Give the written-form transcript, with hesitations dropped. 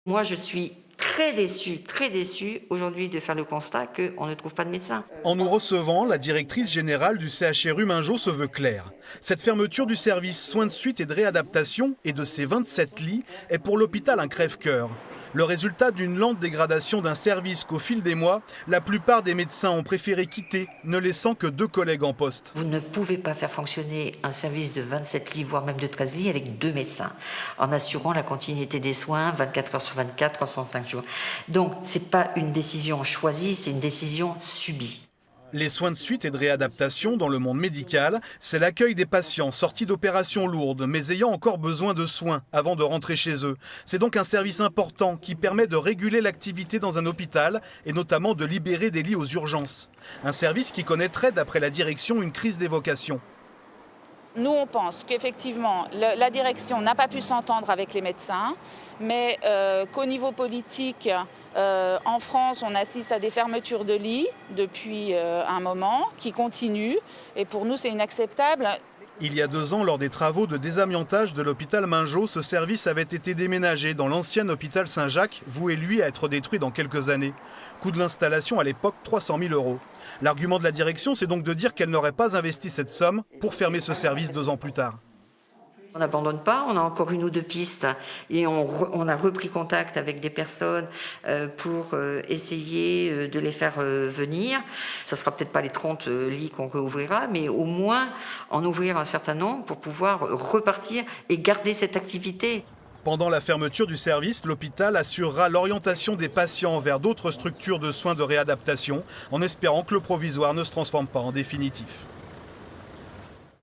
Moi, je suis très déçue aujourd'hui de faire le constat qu'on ne trouve pas de médecin. En nous recevant, la directrice générale du CHRU Mingeot se veut claire. Cette fermeture du service soins de suite et de réadaptation et de ses 27 lits est pour l'hôpital un crève-cœur. Le résultat d'une lente dégradation d'un service qu'au fil des mois, la plupart des médecins ont préféré quitter, ne laissant que 2 collègues en poste. Vous ne pouvez pas faire fonctionner un service de 27 lits, voire même de 13 lits, avec 2 médecins, en assurant la continuité des soins 24 heures sur 24, 365 jours. Donc, ce n'est pas une décision choisie, c'est une décision subie. Les soins de suite et de réadaptation dans le monde médical, c'est l'accueil des patients sortis d'opérations lourdes mais ayant encore besoin de soins avant de rentrer chez eux. C'est donc un service important qui permet de réguler l'activité dans un hôpital et notamment de libérer des lits aux urgences. Un service qui connaîtrait, d'après la direction, une crise des vocations. Nous, on pense qu'effectivement, la direction n'a pas pu s'entendre avec les médecins, mais qu'au niveau politique, en France, on assiste à des fermetures de lits depuis un moment, qui continuent. Et pour nous, c'est inacceptable. Il y a 2 ans, lors des travaux de désamiantage de l'hôpital Mingeot, ce service avait été déménagé dans l'ancien hôpital Saint-Jacques, voué lui à être détruit dans quelques années. Coût de l'installation à l'époque, 300 000 €. L'argument de la direction, c'est donc de dire qu'elle n'aurait pas investi cette somme pour fermer ce service 2 ans plus tard. On n'abandonne pas, on a encore 1 ou 2 pistes et on a repris contact avec des personnes pour essayer de les faire venir. Ça ne sera peut-être pas les 30 lits qu'on réouvrira, mais au moins en ouvrir un certain nombre pour pouvoir repartir et garder cette activité. Pendant la fermeture du service, l'hôpital assurera l'orientation des patients vers d'autres structures de soins de réadaptation, en espérant que le provisoire ne se transforme pas en définitif.